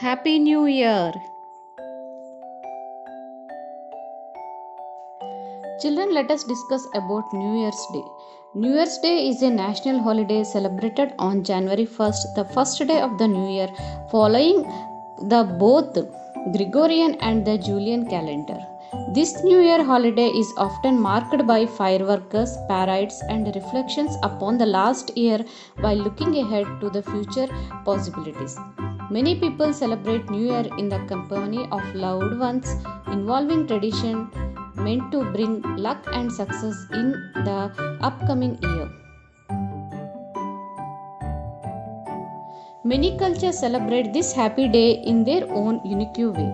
Happy New Year! Children, let us discuss about New Year's Day. New Year's Day is a national holiday celebrated on January 1st, the first day of the new year, following the both Gregorian and the Julian calendar. This New Year holiday is often marked by fireworks, parades, and reflections upon the last year while looking ahead to the future possibilities. Many people celebrate New Year in the company of loved ones, involving tradition meant to bring luck and success in the upcoming year. Many cultures celebrate this happy day in their own unique way.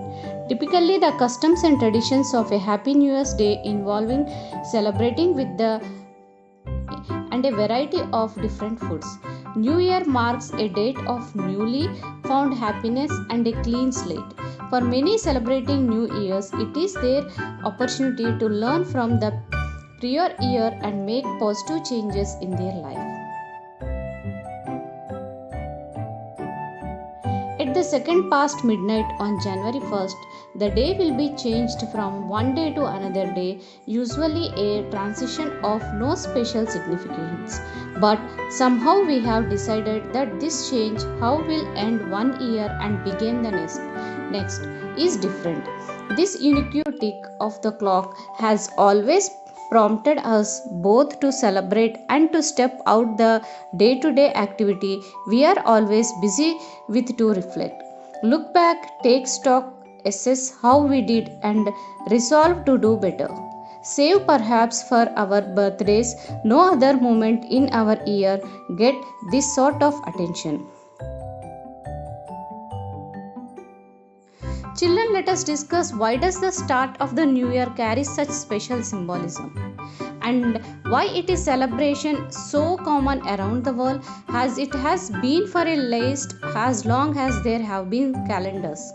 Typically, the customs and traditions of a Happy New Year's Day involving celebrating with the and a variety of different foods. New Year marks a date of newly found happiness and a clean slate. For many celebrating New Year's, it is their opportunity to learn from the prior year and make positive changes in their life. At the second past midnight on January 1st, the day will be changed from one day to another day, usually a transition of no special significance. But somehow we have decided that this change, how will end one year and begin the next is different. This unique tick of the clock has always prompted us both to celebrate and to step out the day to day activity we are always busy with to reflect. Look back, take stock, assess how we did, and resolve to do better. Save perhaps for our birthdays, no other moment in our year get this sort of attention. Children, let us discuss why does the start of the new year carry such special symbolism and why it is celebration so common around the world as it has been for at least as long as there have been calendars.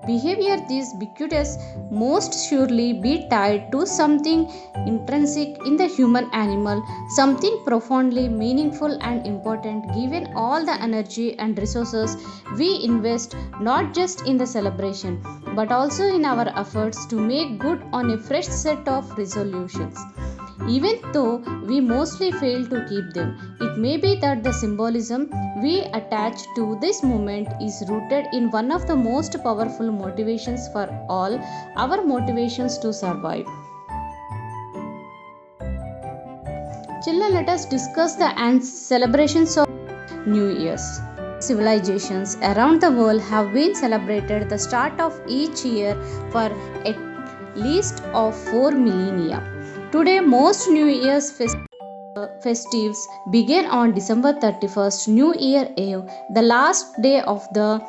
Behavior these ubiquitous most surely be tied to something intrinsic in the human animal, something profoundly meaningful and important given all the energy and resources we invest not just in the celebration but also in our efforts to make good on a fresh set of resolutions. Even though we mostly fail to keep them, it may be that the symbolism we attach to this moment is rooted in one of the most powerful motivations for all our motivations to survive. Children, let us discuss the celebrations of New Year's. Civilizations around the world have been celebrated the start of each year for at least of 4 millennia. Today, most New Year's festives begin on December 31st, New Year Eve, the last day of the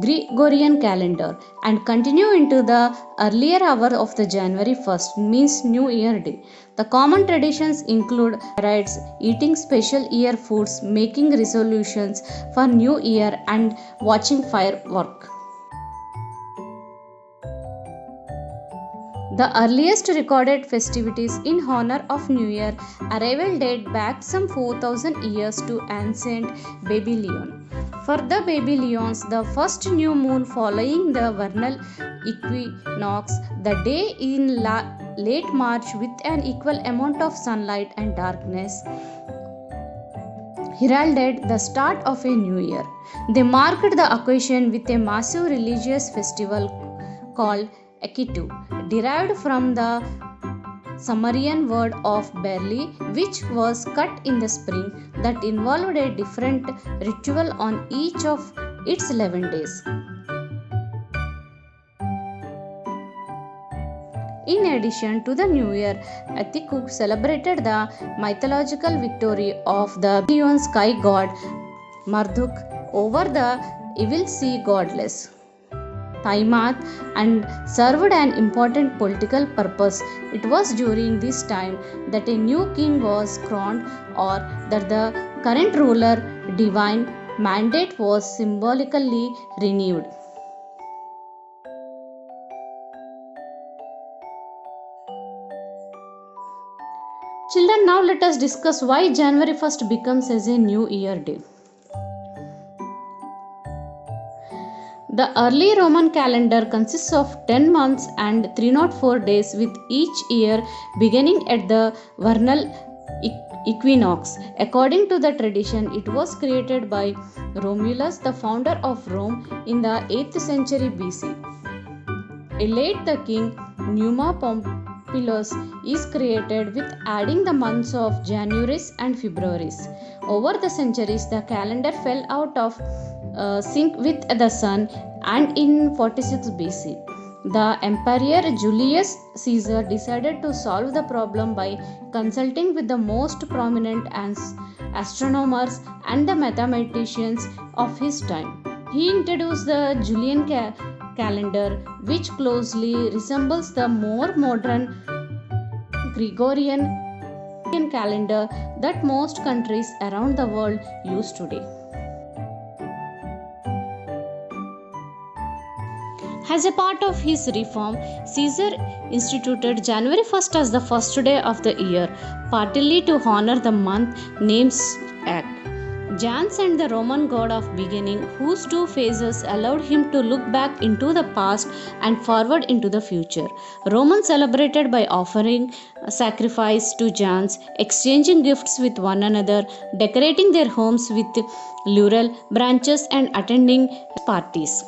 Gregorian calendar, and continue into the earlier hour of the January 1st, means New Year Day. The common traditions include rites, eating special year foods, making resolutions for New Year, and watching fireworks. The earliest recorded festivities in honor of New Year arrival date back some 4000 years to ancient Babylon. For the Babylonians, the first new moon following the vernal equinox, the day in late March with an equal amount of sunlight and darkness, heralded the start of a new year. They marked the occasion with a massive religious festival called Akitu, derived from the Sumerian word of barley, which was cut in the spring, that involved a different ritual on each of its 11 days. In addition to the New Year, Atiku celebrated the mythological victory of the Babylonian sky god Marduk over the evil sea goddess Tiamat and served an important political purpose. It was during this time that a new king was crowned or that the current ruler divine mandate was symbolically renewed. Children, now let us discuss why January 1st becomes as a new year day. The early Roman calendar consists of 10 months and 304 days, with each year beginning at the vernal equinox. According to the tradition, it was created by Romulus, the founder of Rome, in the 8th century BC. Elate the king Numa Pompilius is created with adding the months of January and February. Over the centuries, the calendar fell out of sync with the sun, and in 46 BC, the Emperor Julius Caesar decided to solve the problem by consulting with the most prominent astronomers and the mathematicians of his time. He introduced the Julian calendar, which closely resembles the more modern Gregorian calendar that most countries around the world use today. As a part of his reform, Caesar instituted January 1st as the first day of the year, partly to honor the month namesake. Janus and the Roman god of beginning, whose two phases allowed him to look back into the past and forward into the future. Romans celebrated by offering sacrifice to Janus, exchanging gifts with one another, decorating their homes with laurel branches, and attending parties.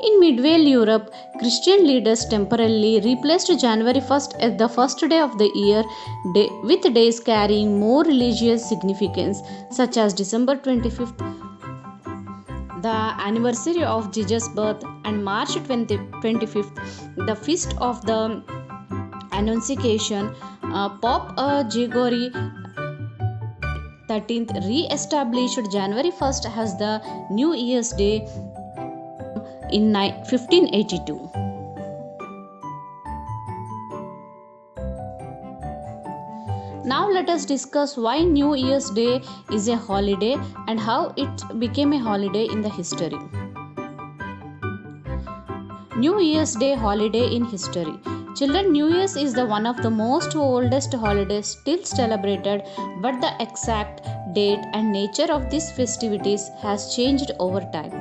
In medieval Europe, Christian leaders temporarily replaced January 1st as the first day of the year with days carrying more religious significance, such as December 25th, the anniversary of Jesus' birth, and March 25th, the feast of the Annunciation. Pope Gregory XIII re-established January 1st as the New Year's Day in 1582. Now let us discuss why New Year's Day is a holiday and how it became a holiday in the history. New Year's Day holiday in history. Children, New Year's is the one of the most oldest holidays still celebrated, but the exact date and nature of these festivities has changed over time.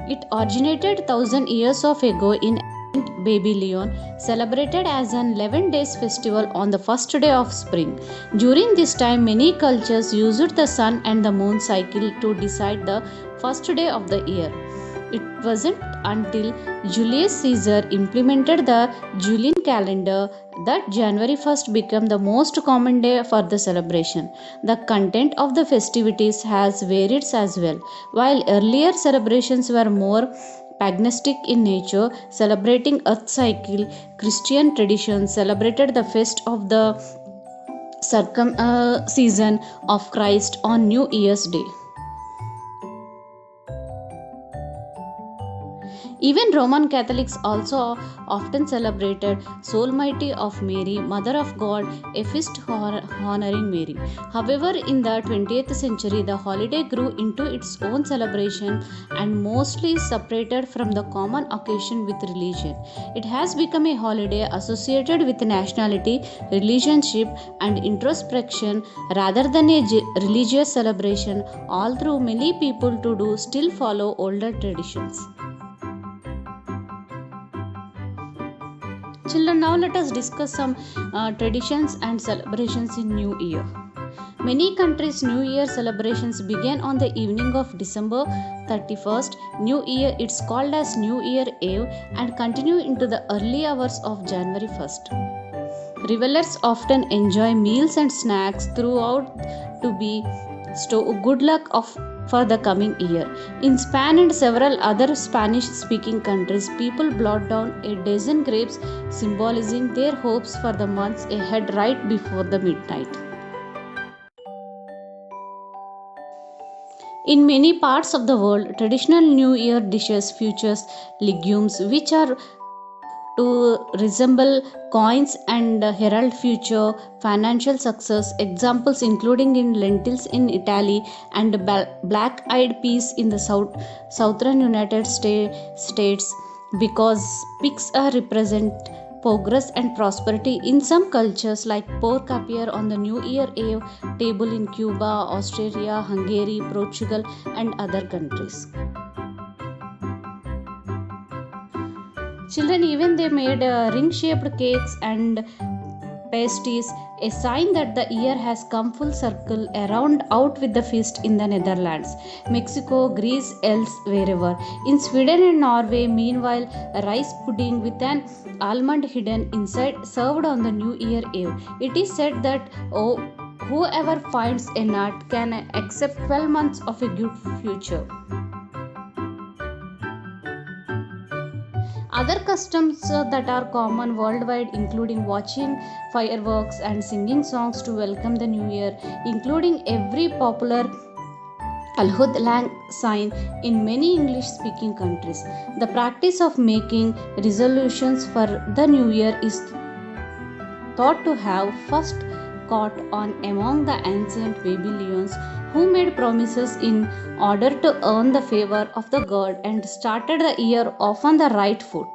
It originated 1000 years ago in ancient Babylon, celebrated as an 11 days festival on the first day of spring. During this time, many cultures used the sun and the moon cycle to decide the first day of the year. It wasn't until Julius Caesar implemented the Julian calendar that January 1st became the most common day for the celebration. The content of the festivities has varied as well. While earlier celebrations were more paganistic in nature, celebrating earth cycle, Christian traditions celebrated the feast of the circumcision of Christ on New Year's Day. Even Roman Catholics also often celebrated Solemnity of Mary, Mother of God, a feast honoring Mary. However, in the 20th century, the holiday grew into its own celebration and mostly separated from the common occasion with religion. It has become a holiday associated with nationality, relationship, and introspection rather than a religious celebration, although many people today still follow older traditions. Children, now let us discuss some traditions and celebrations in New Year. Many countries' New Year celebrations begin on the evening of December 31st. New Year, it's called as New Year Eve, and continue into the early hours of January 1st. Revelers often enjoy meals and snacks throughout to bestow good luck for the coming year. In Spain and several other Spanish-speaking countries, people blot down a dozen grapes, symbolizing their hopes for the months ahead right before the midnight. In many parts of the world, traditional New Year dishes features legumes which are to resemble coins and herald future financial success. Examples including in lentils in Italy and black-eyed peas in the southern United States, because pigs represent progress and prosperity. In some cultures, like pork appear on the New Year Eve table in Cuba, Australia, Hungary, Portugal, and other countries. Children, even they made ring-shaped cakes and pasties, a sign that the year has come full circle around out with the feast in the Netherlands, Mexico, Greece, else wherever. In Sweden and Norway, meanwhile, a rice pudding with an almond hidden inside served on the New Year Eve. It is said that whoever finds a nut can accept 12 months of a good future. Other customs that are common worldwide, including watching fireworks and singing songs to welcome the new year, including every popular Al-Hud Lang sign in many English speaking countries. The practice of making resolutions for the new year is thought to have first caught on among the ancient Babylonians, who made promises in order to earn the favor of the god and started the year off on the right foot.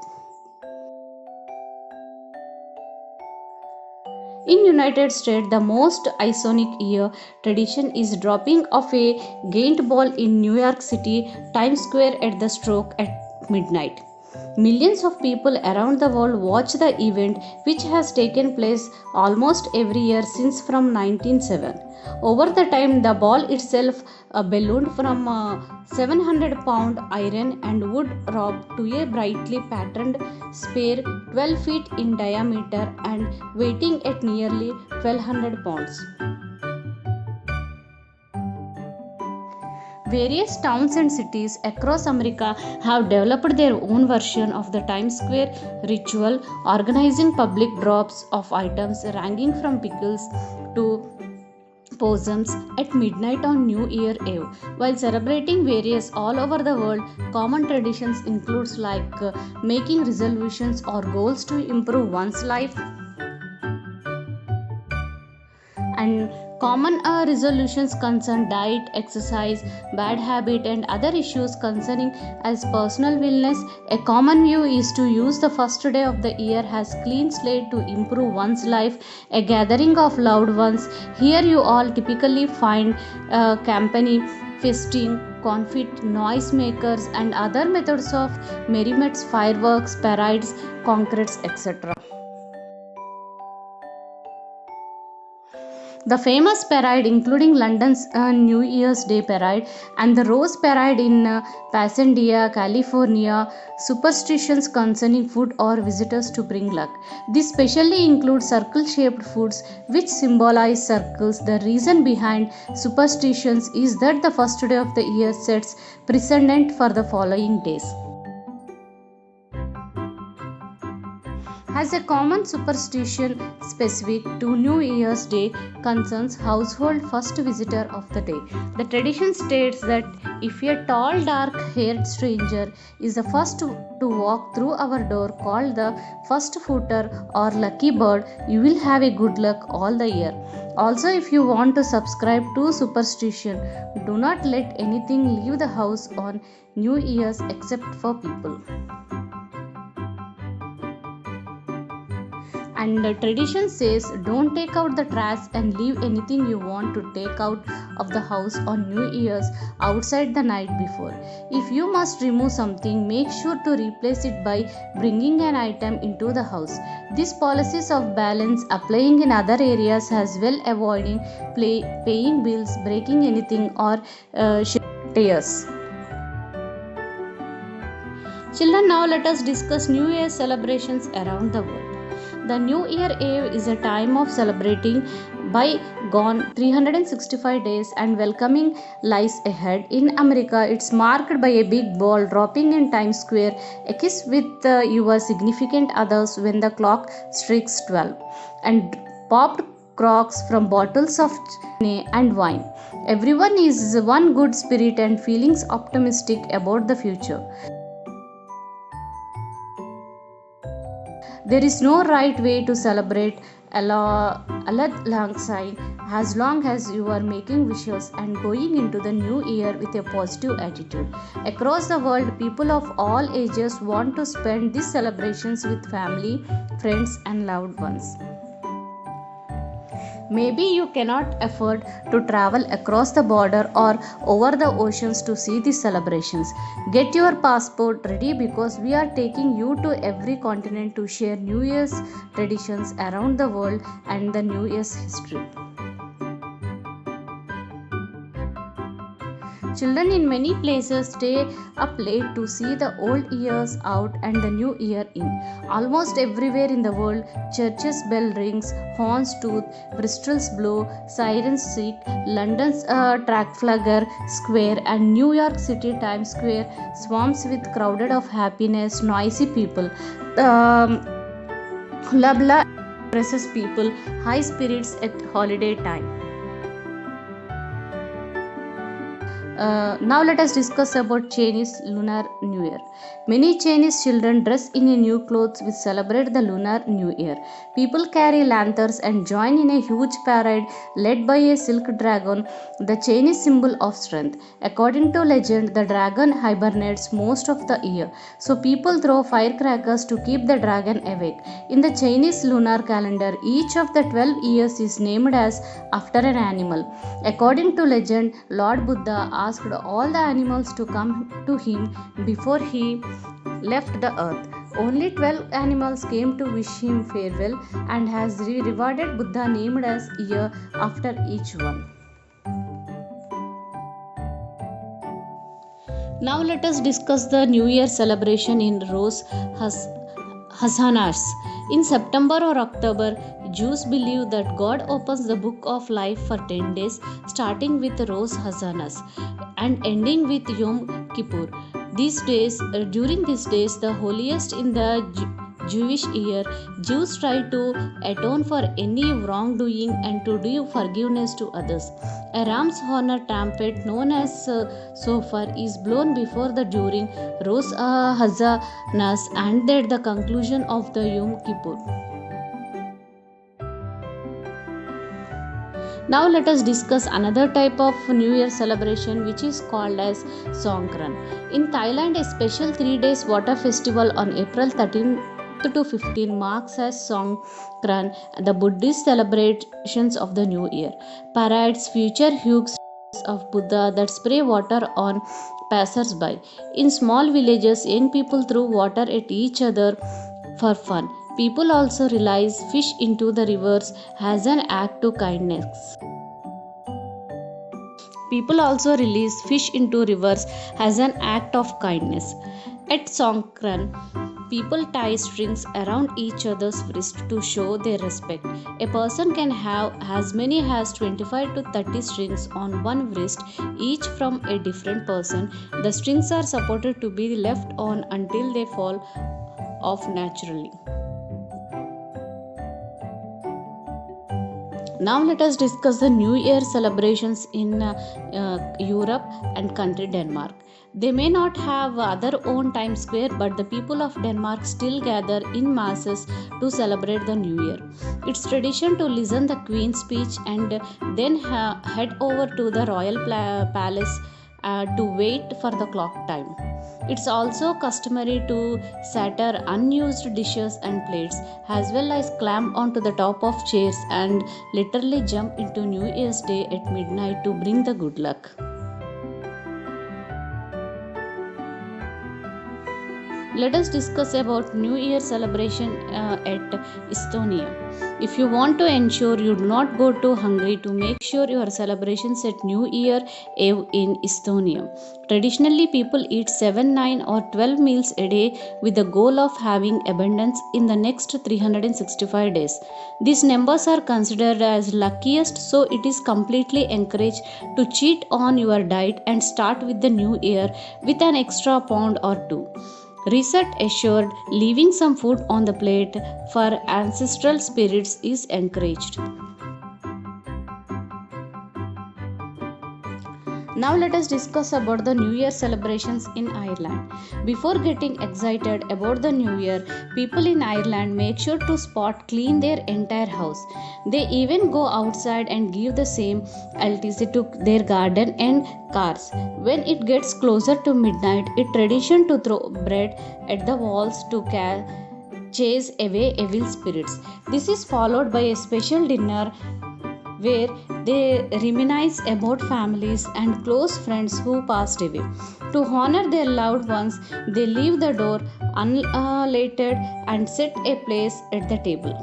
In United States, the most iconic year tradition is dropping of a gained ball in New York City Times Square at the stroke at midnight. Millions of people around the world watch the event, which has taken place almost every year since from 1907. Over the time, the ball itself ballooned from 700-pound iron and wood rod to a brightly patterned sphere 12 feet in diameter and weighing at nearly 1200 pounds. Various towns and cities across America have developed their own version of the Times Square ritual, organizing public drops of items ranging from pickles to possums at midnight on New Year Eve. While celebrating various all over the world, common traditions includes like making resolutions or goals to improve one's life, and common resolutions concern diet, exercise, bad habit, and other issues concerning as personal wellness. A common view is to use the first day of the year as clean slate to improve one's life. A gathering of loved ones. Here you all typically find company, feasting, confit, noise makers, and other methods of merriments, fireworks, parades, concretes, etc. The famous parade, including London's New Year's Day parade and the Rose Parade in Pasadena, California, superstitions concerning food or visitors to bring luck. These specially include circle-shaped foods which symbolize circles. The reason behind superstitions is that the first day of the year sets precedent for the following days. As a common superstition specific to New Year's Day concerns household first visitor of the day. The tradition states that if a tall, dark-haired stranger is the first to walk through our door, called the first footer or lucky bird, you will have a good luck all the year. Also, if you want to subscribe to superstition, do not let anything leave the house on New Year's except for people. And the tradition says don't take out the trash and leave anything you want to take out of the house on New Year's outside the night before. If you must remove something, make sure to replace it by bringing an item into the house. These policies of balance applying in other areas as well, avoiding paying bills, breaking anything, or tears. Children, now let us discuss New Year celebrations around the world. The New Year Eve is a time of celebrating bygone 365 days and welcoming lies ahead. In America, it's marked by a big ball dropping in Times Square, a kiss with your significant others when the clock strikes 12, and popped corks from bottles of champagne and wine. Everyone is one good spirit and feelings optimistic about the future. There is no right way to celebrate Auld Lang Syne. as long as you are making wishes and going into the new year with a positive attitude. Across the world, people of all ages want to spend these celebrations with family, friends, and loved ones. Maybe you cannot afford to travel across the border or over the oceans to see these celebrations. Get your passport ready because we are taking you to every continent to share New Year's traditions around the world and the New Year's history. Children in many places stay up late to see the old years out and the new year in. Almost everywhere in the world, churches' bell rings, horns toot, whistles blow, sirens shriek, London's Trafalgar Square and New York City Times Square swarms with crowded of happiness, noisy people. Hula blah impresses people, high spirits at holiday time. Now let us discuss about Chinese Lunar New Year. Many Chinese children dress in a new clothes which celebrate the Lunar New Year. People carry lanterns and join in a huge parade led by a silk dragon, the Chinese symbol of strength. According to legend, the dragon hibernates most of the year, so people throw firecrackers to keep the dragon awake. In the Chinese lunar calendar, each of the 12 years is named as after an animal. According to legend, Lord Buddha asked all the animals to come to him before he left the earth. Only 12 animals came to wish him farewell and has rewarded Buddha named as year after each one. Now let us discuss the New Year celebration in Rosh Hashanah. In September or October, Jews believe that God opens the book of life for 10 days, starting with Rosh Hashanah and ending with Yom Kippur. During these days, the holiest in the Jewish year, Jews try to atone for any wrongdoing and to give forgiveness to others. A ram's horn trumpet known as shofar is blown before the during Rosh Hashanah and at the conclusion of the Yom Kippur. Now let us discuss another type of New Year celebration which is called as Songkran. In Thailand, a special 3 days water festival on April 13 to 15 marks as Songkran, the Buddhist celebrations of the New Year. Parades feature huge of Buddha that spray water on passers-by. In small villages, young people throw water at each other for fun. People also release fish into the rivers as an act of kindness. At Songkran, people tie strings around each other's wrist to show their respect. A person can have as many as 25 to 30 strings on one wrist, each from a different person. The strings are supposed to be left on until they fall off naturally. Now let us discuss the New Year celebrations in Europe and country Denmark. They may not have their own Times Square, but the people of Denmark still gather in masses to celebrate the New Year. It's tradition to listen the Queen's speech and then head over to the Royal Palace to wait for the clock time. It's also customary to shatter unused dishes and plates, as well as climb onto the top of chairs and literally jump into New Year's Day at midnight to bring the good luck. Let us discuss about New Year celebration at Estonia. If you want to ensure you do not go to Hungary, to make sure your celebrations at New Year Eve in Estonia. Traditionally, people eat 7, 9 or 12 meals a day with the goal of having abundance in the next 365 days. These numbers are considered as luckiest, so it is completely encouraged to cheat on your diet and start with the new year with an extra pound or two. Reset assured, leaving some food on the plate for ancestral spirits is encouraged. Now let us discuss about the New Year celebrations in Ireland. Before getting excited about the New Year, people in Ireland make sure to spot clean their entire house. They even go outside and give the same LTC to their garden and cars. When it gets closer to midnight, it's tradition to throw bread at the walls to chase away evil spirits. This is followed by a special dinner where they reminisce about families and close friends who passed away. To honor their loved ones, they leave the door unlighted and set a place at the table.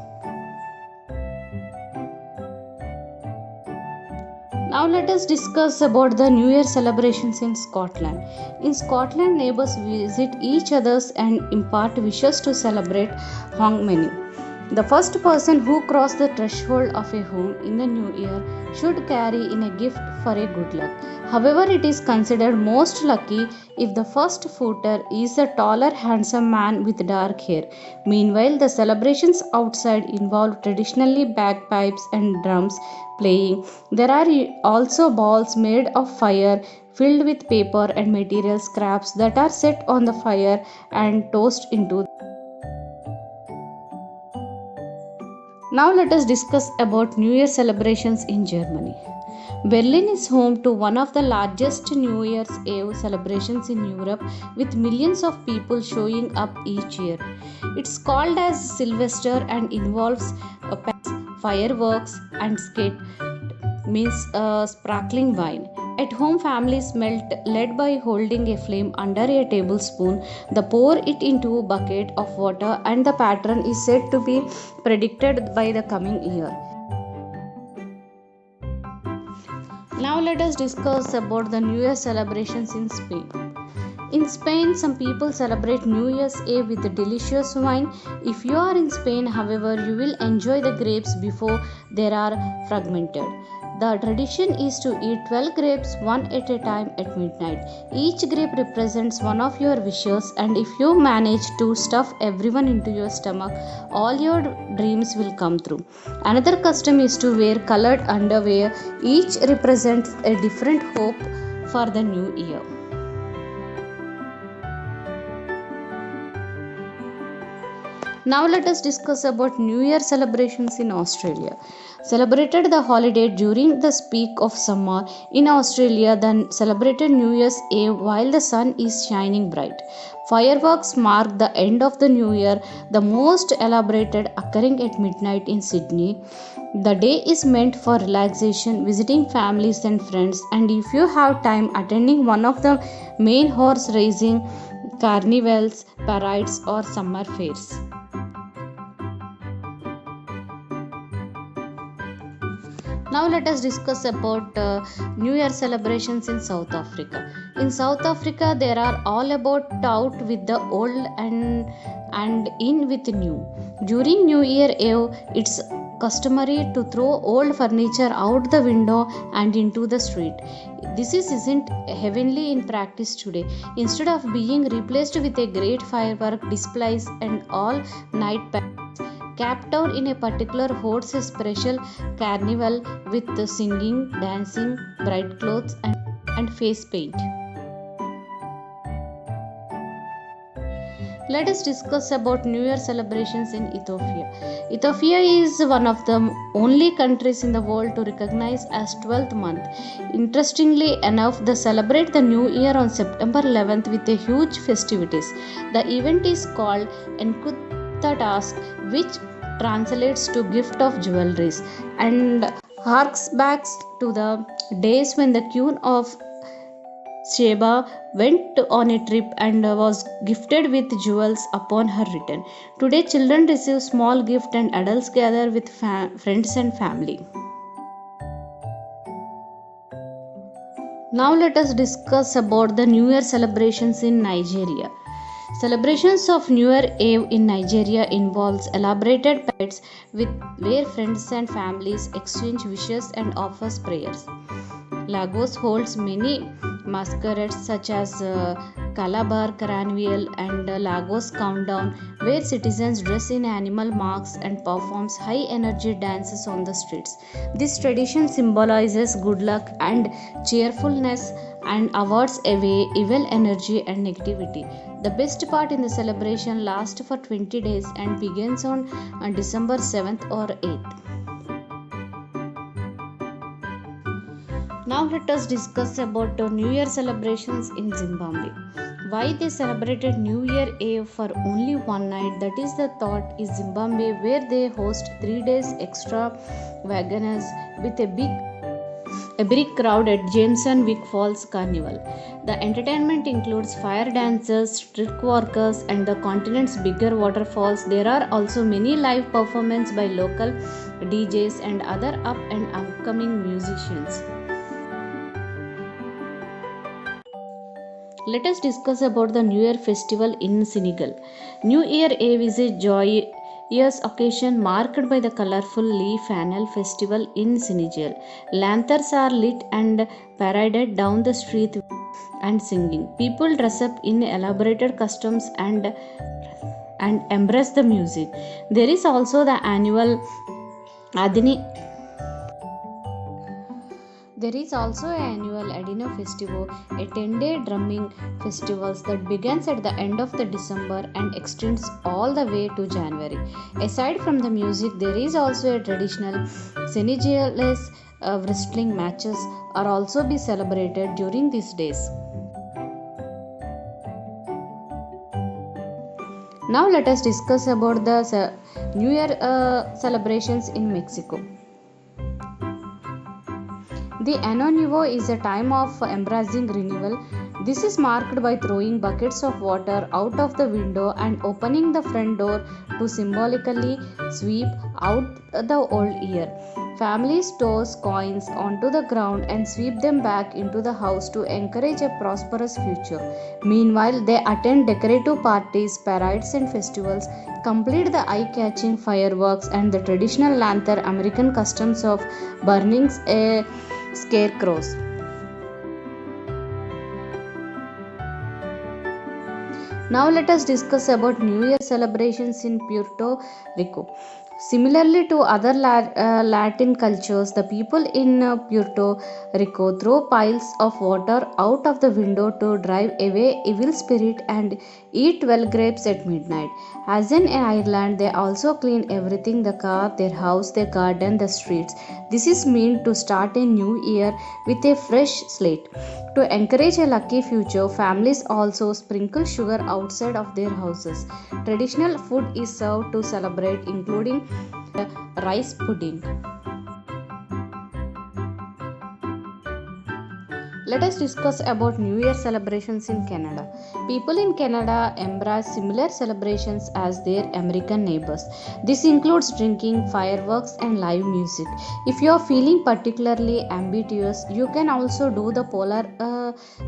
Now let us discuss about the New Year celebrations in Scotland. In Scotland, neighbors visit each others and impart wishes to celebrate Hogmanay. The first person who crosses the threshold of a home in the new year should carry in a gift for a good luck. However, it is considered most lucky if the first footer is a taller, handsome man with dark hair. Meanwhile, the celebrations outside involve traditionally bagpipes and drums playing. There are also balls made of fire filled with paper and material scraps that are set on the fire and tossed into. Now let us discuss about New Year celebrations in Germany. Berlin is home to one of the largest New Year's Eve celebrations in Europe with millions of people showing up each year. It's called as Sylvester and involves fireworks and sparkling wine. At home, families melt lead by holding a flame under a tablespoon. They pour it into a bucket of water, and the pattern is said to be predicted by the coming year. Now let us discuss about the New Year celebrations in Spain. In Spain, some people celebrate New Year's Eve with delicious wine. If you are in Spain, however, you will enjoy the grapes before they are fragmented. The tradition is to eat 12 grapes one at a time at midnight. Each grape represents one of your wishes, and if you manage to stuff everyone into your stomach, all your dreams will come true. Another custom is to wear colored underwear. Each represents a different hope for the new year. Now let us discuss about New Year celebrations in Australia. Celebrated the holiday during the peak of summer in Australia, then celebrated New Year's Eve while the sun is shining bright. Fireworks mark the end of the new year, the most elaborated occurring at midnight in Sydney. The day is meant for relaxation, visiting families and friends, and if you have time, attending one of the main horse racing, carnivals, parades, or summer fairs. Now let us discuss about New Year celebrations in South Africa. In South Africa, there are all about out with the old and in with new. During New Year Eve, it's customary to throw old furniture out the window and into the street. This isn't heavenly in practice today. Instead of being replaced with a great firework displays and all night Cape Town in a particular holds a special carnival with singing, dancing, bright clothes, and face paint. Let us discuss about New Year celebrations in Ethiopia. Ethiopia is one of the only countries in the world to recognize as 12th month. Interestingly enough, they celebrate the New Year on September 11th with a huge festivities. The event is called Enkuthatask, which translates to gift of jewelries and harks back to the days when the Queen of Sheba went on a trip and was gifted with jewels upon her return. Today, children receive small gifts and adults gather with friends and family. Now let us discuss about the New Year celebrations in Nigeria. Celebrations of New Year Eve in Nigeria involves elaborated parades where friends and families exchange wishes and offers prayers. Lagos holds many masquerades such as Calabar Carnival and Lagos Countdown, where citizens dress in animal masks and performs high energy dances on the streets. This tradition symbolizes good luck and cheerfulness and awards away evil energy and negativity. The best part in the celebration lasts for 20 days and begins on December 7th or 8th. Now let us discuss about the New Year celebrations in Zimbabwe. Why they celebrated New Year Eve for only one night? That is the thought is Zimbabwe, where they host 3 days extravaganza with a big crowd at Jameson Wick Falls Carnival. The entertainment includes fire dancers, street workers, and the continent's bigger waterfalls. There are also many live performances by local DJs and other up and upcoming musicians. Let us discuss about the New Year festival in Senegal. New Year Eve is a joyous occasion marked by the colorful leaf annual festival in Senegal. Lanterns are lit and paraded down the street and singing. People dress up in elaborated costumes and embrace the music. There is also the annual Adini. There is also an annual Adina Festival, a 10-day drumming festival that begins at the end of the December and extends all the way to January. Aside from the music, there is also a traditional Senegalese wrestling matches are also be celebrated during these days. Now let us discuss about the New Year celebrations in Mexico. The Año Nuevo is a time of embracing renewal. This is marked by throwing buckets of water out of the window and opening the front door to symbolically sweep out the old year. Families toss coins onto the ground and sweep them back into the house to encourage a prosperous future. Meanwhile, they attend decorative parties, parades, and festivals, complete the eye-catching fireworks and the traditional lantern American customs of burning scarecrows. Now let us discuss about New Year celebrations in Puerto Rico. Similarly to other Latin cultures, the people in Puerto Rico throw piles of water out of the window to drive away evil spirit and eat 12 grapes at midnight. As in Ireland, they also clean everything: the car, their house, their garden, the streets. This is meant to start a new year with a fresh slate. To encourage a lucky future, families also sprinkle sugar outside of their houses. Traditional food is served to celebrate, including rice pudding. Let us discuss about New Year celebrations in Canada. People in Canada embrace similar celebrations as their American neighbors. This includes drinking, fireworks, and live music. If you are feeling particularly ambitious, you can also do the polar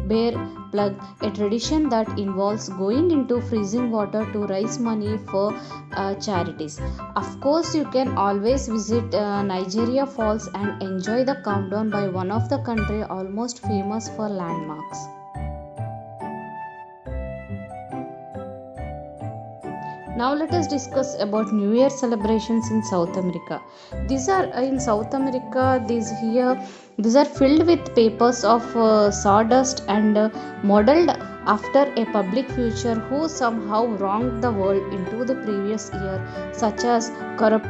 bear plug, a tradition that involves going into freezing water to raise money for charities. Of course, you can always visit Niagara Falls and enjoy the countdown by one of the country's almost famous for landmarks. Now let us discuss about New Year celebrations in South America. These are filled with papers of sawdust and modeled after a public figure who somehow wronged the world into the previous year, such as corrupt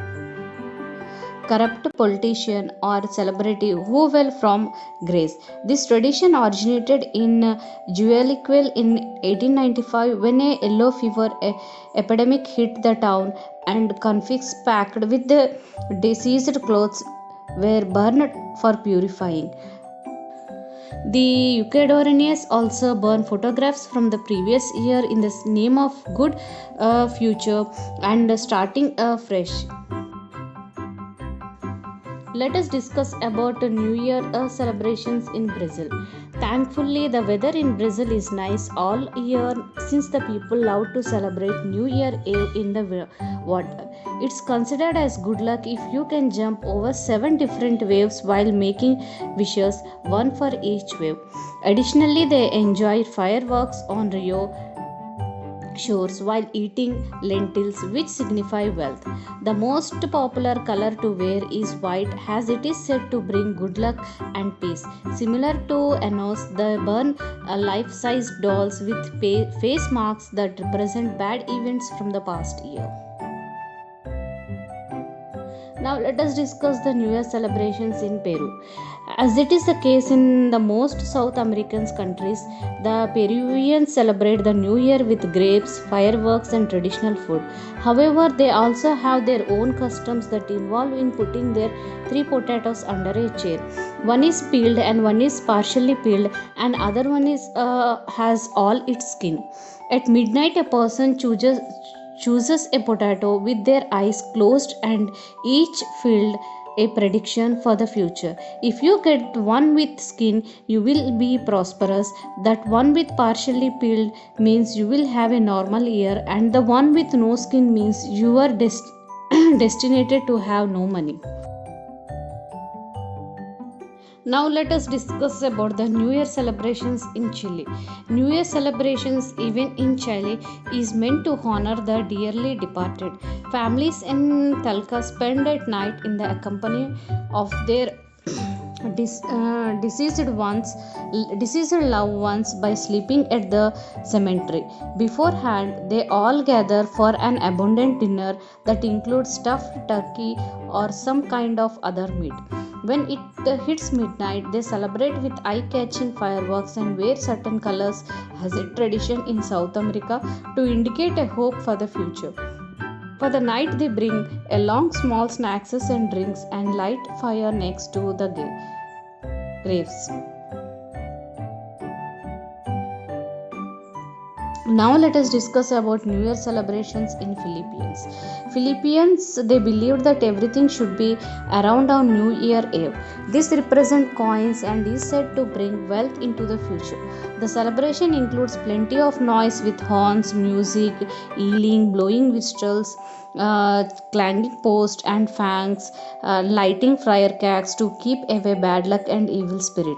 politician or celebrity who fell from grace. This tradition originated in Guayaquil in 1895 when a yellow fever epidemic hit the town and convicts packed with the deceased clothes were burned for purifying. The Ecuadorians also burn photographs from the previous year in the name of good future and starting fresh. Let us discuss about New Year celebrations in Brazil. Thankfully, the weather in Brazil is nice all year since the people love to celebrate New Year Eve in the water. It's considered as good luck if you can jump over 7 different waves while making wishes, one for each wave. Additionally, they enjoy fireworks on Rio shores while eating lentils, which signify wealth. The most popular color to wear is white, as it is said to bring good luck and peace. Similar to Enos, they burn life size dolls with face marks that represent bad events from the past year. Now, let us discuss the New Year celebrations in Peru. As it is the case in the most South American countries, the Peruvians celebrate the New Year with grapes, fireworks, and traditional food. However, they also have their own customs that involve in putting their three potatoes under a chair. One is peeled and one is partially peeled, and other one is has all its skin. At midnight, a person chooses a potato with their eyes closed and each filled a prediction for the future. If you get one with skin, you will be prosperous. That one with partially peeled means you will have a normal year, and the one with no skin means you are destined to have no money. Now let us discuss about the New Year celebrations in Chile. New Year celebrations even in Chile is meant to honor the dearly departed. Families in Talca spend at night in the company of their deceased loved ones by sleeping at the cemetery. Beforehand, they all gather for an abundant dinner that includes stuffed turkey or some kind of other meat. When it hits midnight, they celebrate with eye catching fireworks and wear certain colors as a tradition in South America to indicate a hope for the future. For the night, they bring along small snacks and drinks and light fire next to the graves. Now let us discuss about New Year celebrations in Philippines. Philippines, they believe that everything should be around on New Year Eve. This represents coins and is said to bring wealth into the future. The celebration includes plenty of noise with horns, music, yelling, blowing whistles, clanging posts and fangs, lighting firecrackers to keep away bad luck and evil spirit.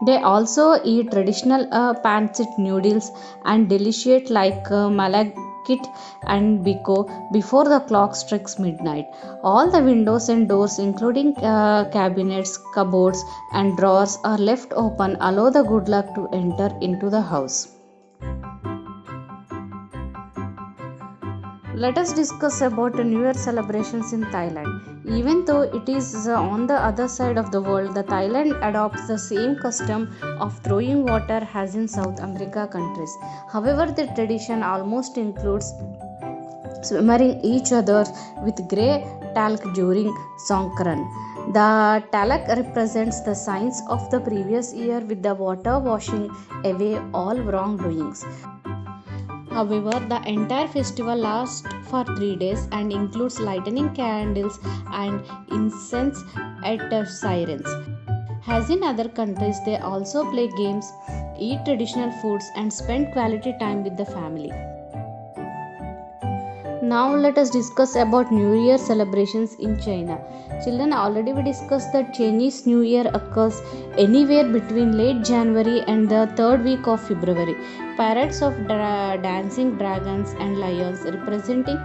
They also eat traditional pancit noodles and deliciate like malagkit and biko before the clock strikes midnight. All the windows and doors, including cabinets, cupboards, and drawers, are left open, allow the good luck to enter into the house. Let us discuss about the New Year celebrations in Thailand. Even though it is on the other side of the world, the Thailand adopts the same custom of throwing water as in South America countries. However, the tradition almost includes smearing each other with grey talc during Songkran. The talc represents the signs of the previous year, with the water washing away all wrongdoings. However, the entire festival lasts for 3 days and includes lighting candles and incense at sirens. As in other countries, they also play games, eat traditional foods, and spend quality time with the family. Now let us discuss about New Year celebrations in China. Children, already we discussed that Chinese New Year occurs anywhere between late January and the third week of February. Parades of dancing dragons and lions representing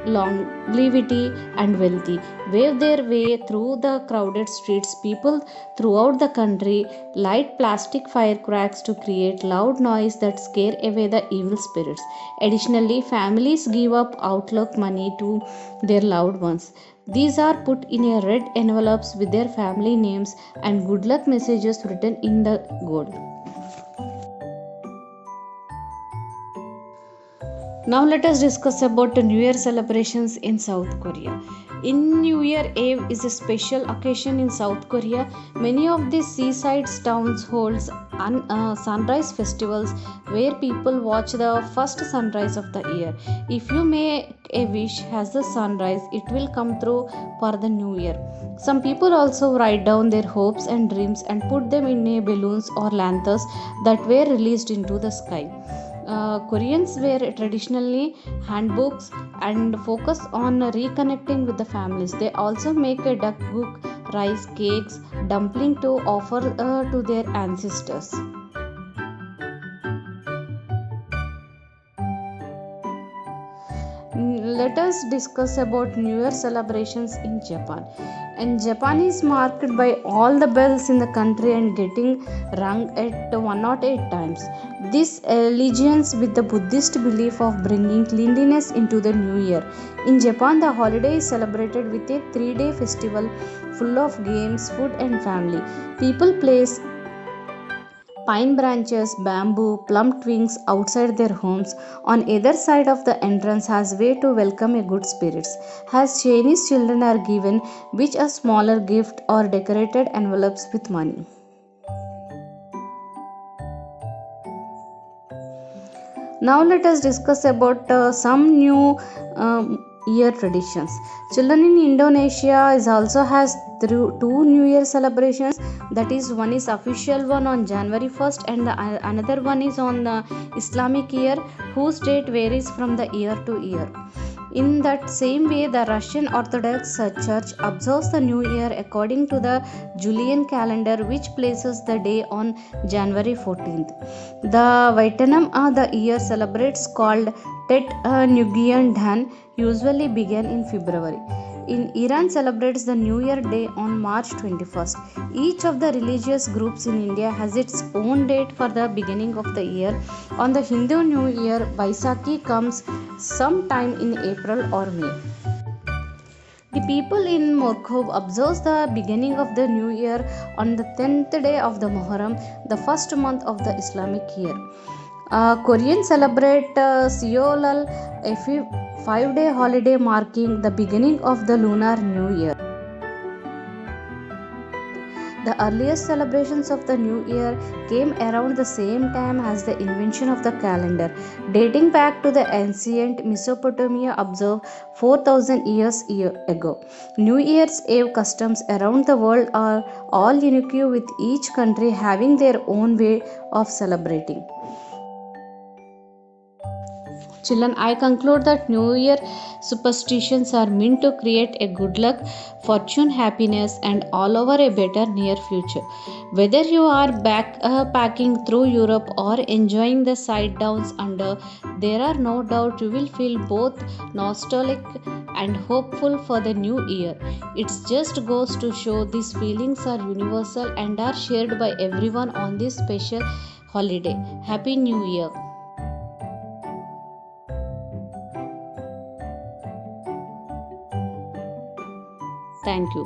longevity and wealthy wave their way through the crowded streets. People throughout the country light plastic firecrackers to create loud noise that scare away the evil spirits. Additionally, families give up outlook money to their loved ones. These are put in a red envelopes with their family names and good luck messages written in the gold. Now let us discuss about the New Year celebrations in South Korea. In New Year Eve is a special occasion in South Korea. Many of the seaside towns holds sunrise festivals where people watch the first sunrise of the year. If you make a wish as the sunrise, it will come true for the new year. Some people also write down their hopes and dreams and put them in a balloons or lanterns that were released into the sky. Koreans wear traditionally handbooks and focus on reconnecting with the families. They also make a duck book, rice cakes, dumpling to offer to their ancestors. Let us discuss about New Year celebrations in Japan. And Japan is marked by all the bells in the country and getting rung at 108 times. This allegiance with the Buddhist belief of bringing cleanliness into the new year. In Japan, the holiday is celebrated with a 3-day festival full of games, food, and family. People place pine branches, bamboo, plum twigs outside their homes on either side of the entrance as way to welcome a good spirits. As Chinese children are given which a smaller gift or decorated envelopes with money. Now let us discuss about some new year traditions. Children in Indonesia is also has two New Year celebrations. That is, one is official one on January 1st and another one is on the Islamic year, whose date varies from the year to year. In that same way, the Russian Orthodox Church observes the New Year according to the Julian calendar, which places the day on January 14th. The Vietnam the year celebrates called Tet Nguyen Dan usually begin in February. In Iran celebrates the New Year Day on March 21st. Each of the religious groups in India has its own date for the beginning of the year. On the Hindu New Year, Vaisakhi comes sometime in April or May. The people in Morkhov observes the beginning of the new year on the 10th day of the Muharram, the first month of the Islamic year. Koreans celebrate Seollal, a 5-day holiday marking the beginning of the Lunar New Year. The earliest celebrations of the New Year came around the same time as the invention of the calendar, dating back to the ancient Mesopotamia observed 4,000 years ago. New Year's Eve customs around the world are all unique, with each country having their own way of celebrating. Children, I conclude that New Year superstitions are meant to create a good luck, fortune, happiness, and all over a better near future. Whether you are backpacking through Europe or enjoying the sight downs under, there are no doubt you will feel both nostalgic and hopeful for the new year. It just goes to show these feelings are universal and are shared by everyone on this special holiday. Happy New Year! Thank you.